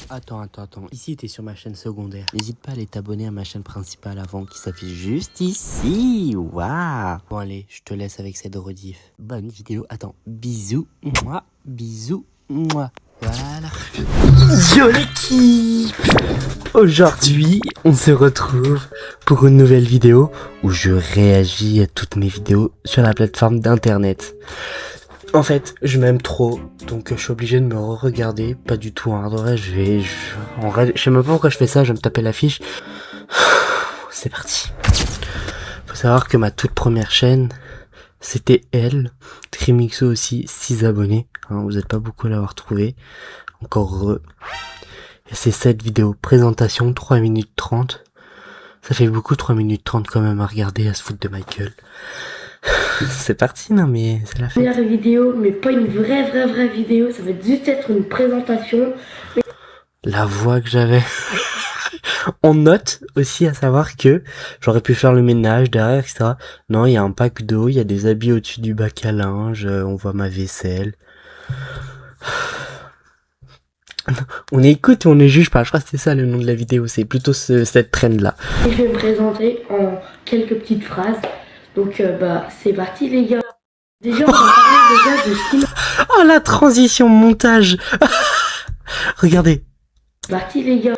Attends. Ici, t'es sur ma chaîne secondaire. N'hésite pas à aller t'abonner à ma chaîne principale avant qui s'affiche juste ici. Waouh. Bon, allez, je te laisse avec cette rediff. Bonne vidéo. Attends, bisous. Moi, bisous. Moi. Voilà. Yo l'équipe! Aujourd'hui, on se retrouve pour une nouvelle vidéo où je réagis à toutes mes vidéos sur la plateforme d'internet. En fait, je m'aime trop, donc je suis obligé de me re-regarder. Pas du tout, hein. En vrai, je sais même pas pourquoi je fais ça, je vais me taper l'affiche. C'est parti. Faut savoir que ma toute première chaîne, c'était elle. Trimixo aussi, 6 abonnés. Hein, vous êtes pas beaucoup à l'avoir trouvé. Encore heureux. Et c'est cette vidéo, présentation, 3 minutes 30. Ça fait beaucoup, 3 minutes 30 quand même à regarder, à se foutre de ma gueule. C'est parti, non mais c'est la fête. Première vidéo, mais pas une vraie vidéo, ça va juste être une présentation. La voix que j'avais. On note aussi à savoir que j'aurais pu faire le ménage derrière, etc. Non, il y a un pack d'eau, il y a des habits au-dessus du bac à linge, on voit ma vaisselle. On écoute ou on ne juge pas, je crois que c'est ça le nom de la vidéo, c'est plutôt cette trend-là. Et je vais me présenter en quelques petites phrases. Donc c'est parti les gars. Déjà on va parler déjà de ce qui Oh la transition montage. Regardez. C'est parti les gars.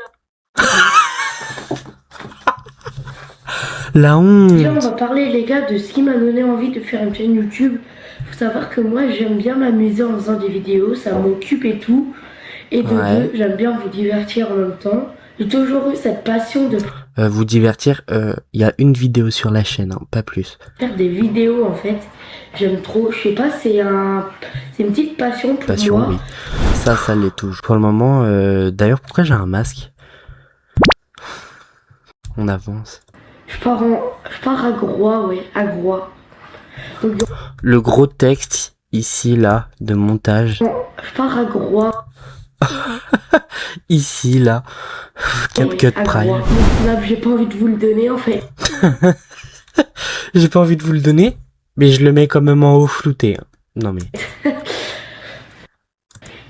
La honte. Déjà on va parler les gars de ce qui m'a donné envie de faire une chaîne YouTube. Faut savoir que moi j'aime bien m'amuser en faisant des vidéos, ça m'occupe et tout. Et de deux, j'aime bien vous divertir en même temps. J'ai toujours eu cette passion de vous divertir, il y a une vidéo sur la chaîne, hein, pas plus. Faire des vidéos en fait, j'aime trop, je sais pas, c'est une petite passion pour moi. Oui. Ça l'est toujours. Pour le moment, d'ailleurs, pourquoi j'ai un masque? On avance. Je pars à Groix, ouais, à Groix. Donc, le gros texte, ici, là, de montage. Je pars à Groix. Ici, là. CapCut Prime. Là, j'ai pas envie de vous le donner, en fait. J'ai pas envie de vous le donner, mais je le mets quand même en haut flouté. Hein. Non, mais...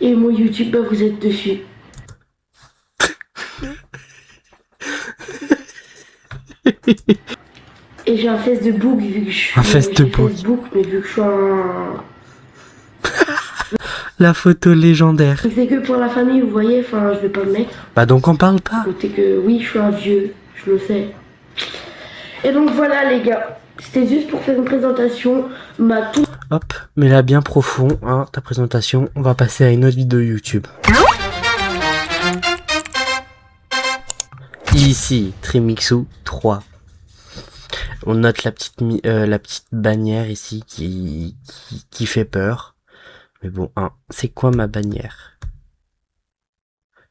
Et mon YouTube, bah, vous êtes dessus. Et j'ai un Facebook, vu que je suis... Un Facebook, mais vu que je suis un... La photo légendaire. C'est que pour la famille, vous voyez, enfin, je vais pas le mettre. Bah donc on parle pas. Notez que oui, je suis un vieux, je le sais. Et donc voilà les gars, c'était juste pour faire une présentation. Hop, mais là bien profond, hein, ta présentation. On va passer à une autre vidéo YouTube. Ici, Trimixo 3. On note la petite bannière ici qui fait peur. Mais bon, hein, c'est quoi ma bannière?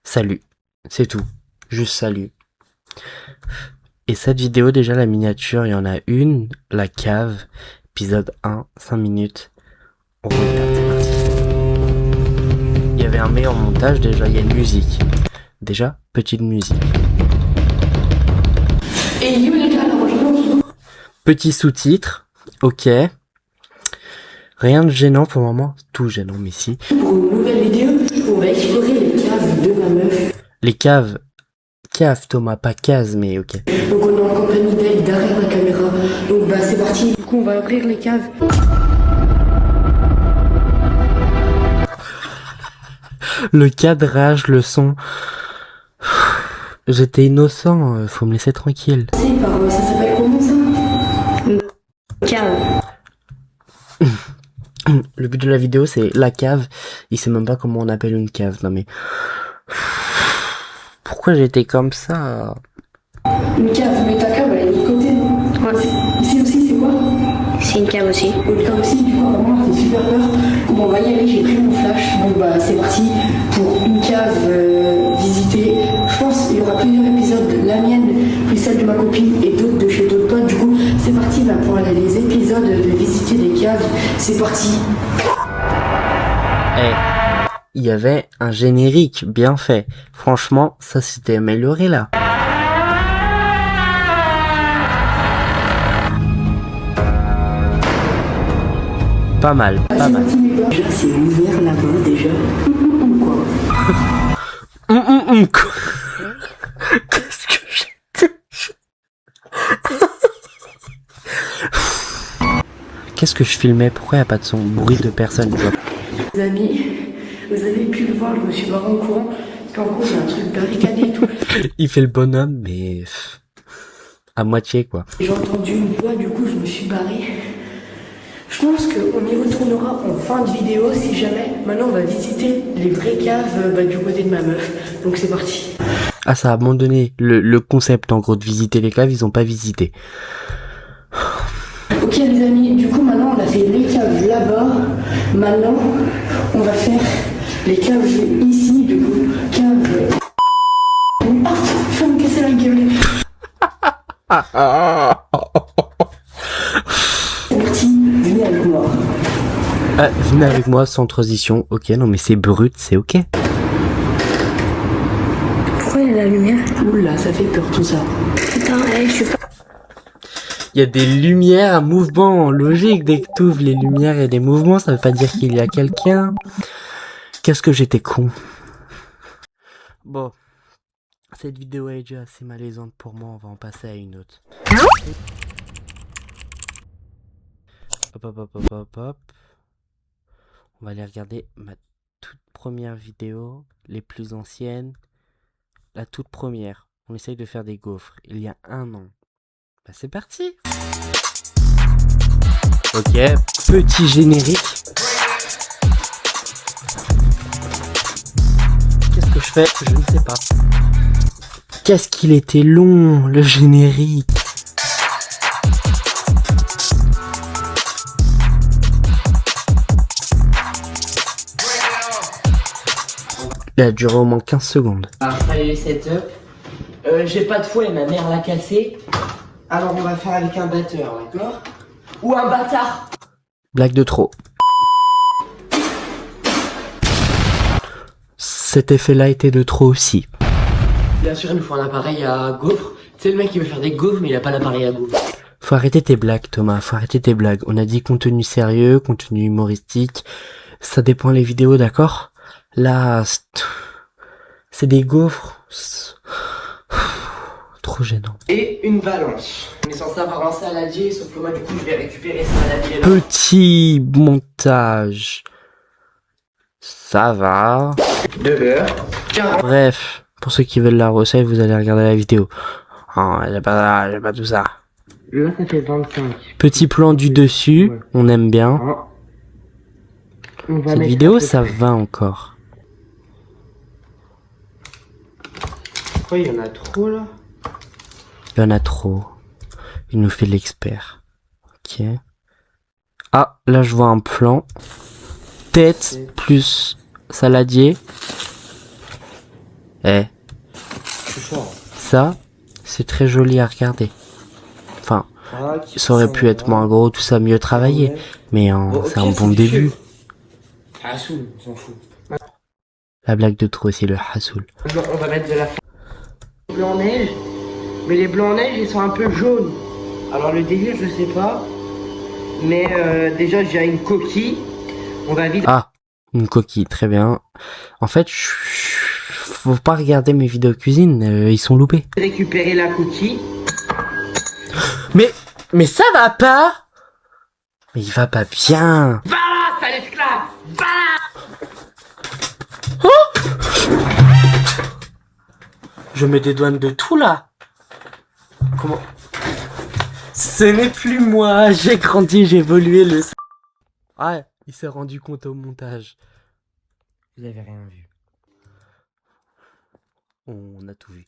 Salut, c'est tout. Juste salut. Et cette vidéo, déjà la miniature, il y en a une, la cave, épisode 1, 5 minutes. On regarde, c'est parti. Il y avait un meilleur montage déjà, il y a une musique. Déjà, petite musique. Et les gars, petit sous-titre, ok. Rien de gênant pour le moment, tout gênant, mais si. Pour une nouvelle vidéo, on va explorer les caves de ma meuf. Les caves. Cave, Thomas, pas case, mais ok. Donc on est en compagnie d'elle derrière la caméra. Donc bah c'est parti. Du coup on va ouvrir les caves. Le cadrage, le son. J'étais innocent, faut me laisser tranquille. C'est par ça s'appelle comment ça? Cave. Le but de la vidéo c'est la cave. Il sait même pas comment on appelle une cave. Non mais... Pourquoi j'étais comme ça? Une cave, mais ta cave elle est de l'autre côté. Ouais. Ici aussi c'est quoi? C'est une cave aussi. Une cave aussi, du coup vraiment j'ai super peur. Bon bah y aller, j'ai pris mon flash. Donc bah c'est parti pour une cave visitée. Je pense qu'il y aura plusieurs épisodes, la mienne, puis celle de ma copine et d'autres de chez d'autres potes. Du coup c'est parti bah, pour les épisodes de visiter des caves. C'est parti. Hey. Il y avait un générique bien fait. Franchement, ça s'était amélioré là. Pas mal, pas mal. Déjà, c'est ouvert là-bas déjà. Quoi. Qu'est-ce que j'ai... Qu'est-ce que je filmais? Pourquoi il n'y a pas de son? Bruit de personne, tu vois. Les amis, vous avez pu le voir, je me suis barré en courant. Parce qu'en gros, il y a un truc barricadé et tout. Il fait le bonhomme, mais... à moitié, quoi. J'ai entendu une voix, du coup, je me suis barré. Je pense qu'on y retournera en fin de vidéo, si jamais. Maintenant, on va visiter les vraies caves du côté de ma meuf. Donc, c'est parti. Ah, ça a abandonné le concept, en gros, de visiter les caves, ils ont pas visité. Ok les amis, du coup maintenant on a fait les caves là-bas. Maintenant on va faire les caves ici, du coup. Caves... Ah, faut me casser la gueule. C'est parti, venez avec moi. Ah, venez avec moi sans transition. Ok, non mais c'est brut, c'est ok. Pourquoi il y a la lumière? Oula, ça fait peur tout ça. Putain, je suis pas... Il y a des lumières à mouvement, logique, dès que tu ouvres les lumières et des mouvements, ça veut pas dire qu'il y a quelqu'un. Qu'est-ce que j'étais con. Bon, cette vidéo est déjà assez malaisante pour moi, on va en passer à une autre. Hop, hop, hop, hop, hop, hop. On va aller regarder ma toute première vidéo, les plus anciennes. La toute première, on essaye de faire des gaufres, il y a 1 an. Bah c'est parti. Ok, petit générique. Qu'est-ce que je fais? Je ne sais pas. Qu'est-ce qu'il était long, le générique. Il a duré au moins 15 secondes. Alors, fallait les setup. J'ai pas de fouet, ma mère l'a cassé. Alors on va faire avec un batteur, d'accord? Ou un bâtard. Blague de trop. Cet effet-là était de trop aussi. Bien sûr, il nous faut un appareil à gaufres. C'est le mec qui veut faire des gaufres, mais il a pas l'appareil à gaufres. Faut arrêter tes blagues, Thomas. Faut arrêter tes blagues. On a dit contenu sérieux, contenu humoristique. Ça dépend les vidéos, d'accord? Là, c'est des gaufres. Trop gênant. Et une balance. On est censé avoir un saladier, sauf que moi, du coup, je vais récupérer ce saladier là. Petit montage. Ça va. De beurre. Bref, pour ceux qui veulent la recette, vous allez regarder la vidéo. Oh, j'ai pas tout ça. Là, ça fait 25. Petit plan du dessus, ouais. On aime bien. Cette vidéo, ça va encore. Pourquoi il y en a trop là? Il y en a trop. Il nous fait l'expert. Ok. Ah, là je vois un plan. Tête plus saladier. Eh. Ça, c'est très joli à regarder. Enfin, ça aurait pu être moins gros, tout ça, mieux travaillé. Mais c'est un bon début. Hassoul, on s'en fout. La blague de trop, c'est le hassoul. On va mettre de la blanc neige. Mais les blancs neige, ils sont un peu jaunes. Alors le délire, je sais pas. Mais déjà, j'ai une coquille. On va vite... Ah, une coquille, très bien. En fait, faut pas regarder mes vidéos cuisine, ils sont loupés. Récupérer la coquille. Mais ça va pas. Mais il va pas bien. Va là, sale esclave. Va là. Oh, je me dédouane de tout là. Comment? Ce n'est plus moi, j'ai grandi, j'ai évolué, le... Ah, il s'est rendu compte au montage. Vous avez rien vu. On a tout vu.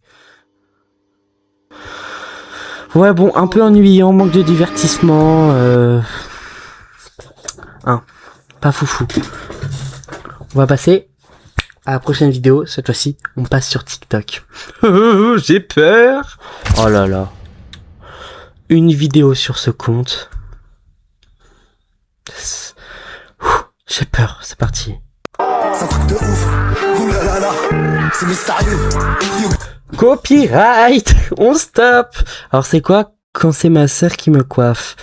Ouais, bon, un peu ennuyant, manque de divertissement. Pas foufou. On va passer à la prochaine vidéo. Cette fois-ci, on passe sur TikTok. J'ai peur. Oh là là. Une vidéo sur ce compte. J'ai peur, c'est parti. C'est un truc de ouf. Oulalala, c'est mystérieux. Copyright. On stop. Alors c'est quoi quand c'est ma sœur qui me coiffe?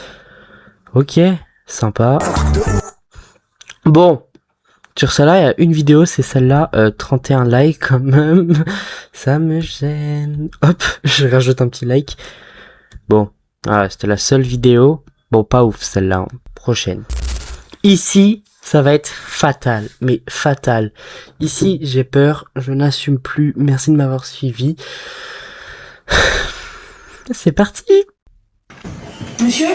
Ok, sympa. Bon, Sur celle-là, il y a une vidéo, c'est celle-là, 31 likes quand même. Ça me gêne. Hop, je rajoute un petit like. Bon, voilà, c'était la seule vidéo. Bon, pas ouf celle-là. Hein. Prochaine. Ici, ça va être fatal, mais fatal. Ici, j'ai peur, je n'assume plus. Merci de m'avoir suivi. C'est parti. Monsieur,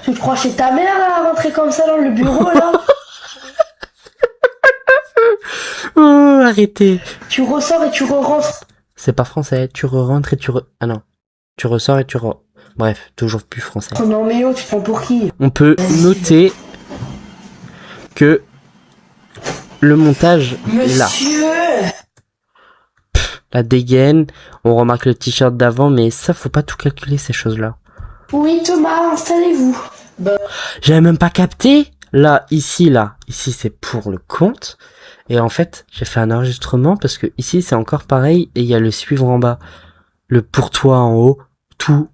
tu te crois chez ta mère là, à rentrer comme ça dans le bureau là? Oh, arrêtez. Tu ressors et tu re-rentres. C'est pas français, tu re-rentres et tu re... Ah non. Tu ressors et tu re... Bref, toujours plus français. Oh non mais oh, tu te prends pour qui? On peut noter que le montage est là. Monsieur! La dégaine, on remarque le t-shirt d'avant, mais ça, faut pas tout calculer, ces choses-là. Oui Thomas, installez-vous. J'avais même pas capté. Là, ici, c'est pour le compte. Et en fait, j'ai fait un enregistrement parce que ici, c'est encore pareil. Et il y a le suivre en bas. Le pour toi en haut. Tout.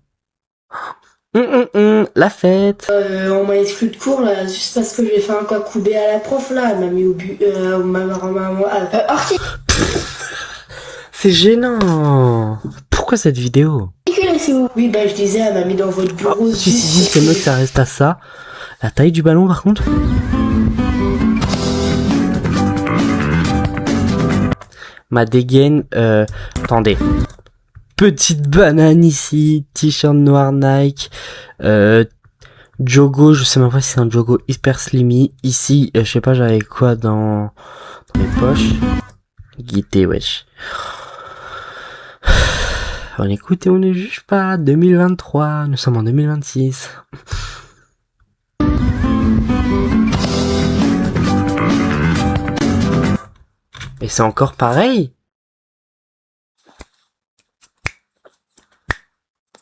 La fête. On m'a exclu de cours là, juste parce que j'ai fait un coubé à la prof là. Elle m'a mis au but. C'est gênant. Pourquoi cette vidéo? Oui, bah je disais, elle m'a mis dans votre bureau. Oh, si, c'est mieux que ça reste à ça. La taille du ballon, par contre. Ma dégaine, attendez. Petite banane ici, t-shirt noir Nike, Jogo, je sais même pas si c'est un Jogo hyper slimy. Ici, je sais pas, j'avais quoi dans mes poches. Guité, wesh. On écoute et on ne juge pas. 2023, nous sommes en 2026. Et c'est encore pareil.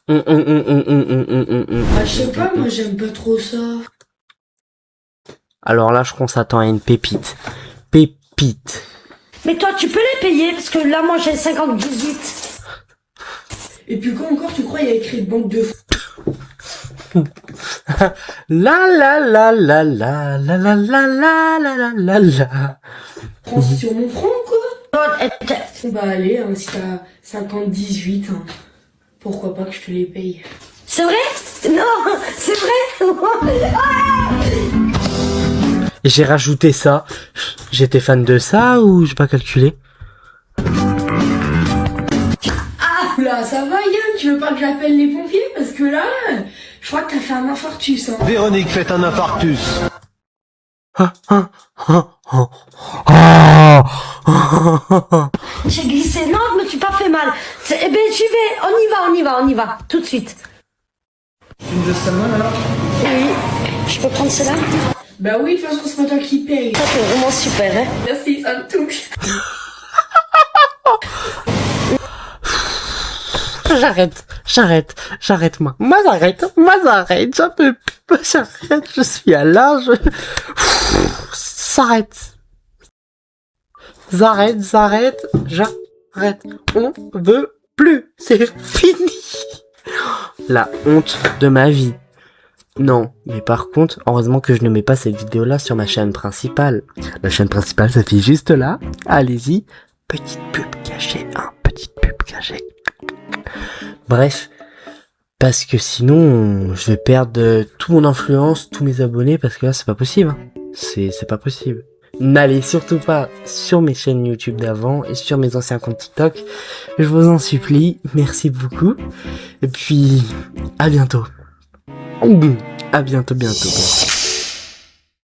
Ah, je sais pas, moi j'aime pas trop ça. Alors là, je crois qu'on s'attend à une pépite. Pépite. Mais toi, tu peux les payer, parce que là, moi, j'ai 58. Et puis quoi encore, tu crois, il y a écrit banque de... La la la la la la la la la la la la. France sur mon front, quoi. Bah allez, hein, si t'as 50-18, hein, pourquoi pas que je te les paye. C'est vrai? Non, c'est vrai. J'ai rajouté ça. J'étais fan de ça ou j'ai pas calculé? Ah là, ça va Yann, tu veux pas que j'appelle les pompiers? Parce que là, je crois que t'as fait un infarctus. Hein. Véronique fait un infarctus. J'ai glissé. Non, je me suis pas fait mal. Eh ben, j'y vais. On y va. Tout de suite. Tu me donnes sa main alors? Oui. Je peux prendre celle-là? Bah oui, de toute façon, c'est pas toi qui paye. Ça, c'est vraiment super, hein. Merci, ça me touche. J'arrête, moi, j'en peux plus, j'arrête, je suis à l'âge, j'arrête, on veut plus, c'est fini, la honte de ma vie. Non, mais par contre, heureusement que je ne mets pas cette vidéo-là sur ma chaîne principale. La chaîne principale s'affiche juste là, allez-y, petite pub cachée, Bref, parce que sinon, je vais perdre toute mon influence, tous mes abonnés, parce que là, c'est pas possible. Hein. C'est pas possible. N'allez surtout pas sur mes chaînes YouTube d'avant et sur mes anciens comptes TikTok. Je vous en supplie, merci beaucoup. Et puis, à bientôt. À bientôt.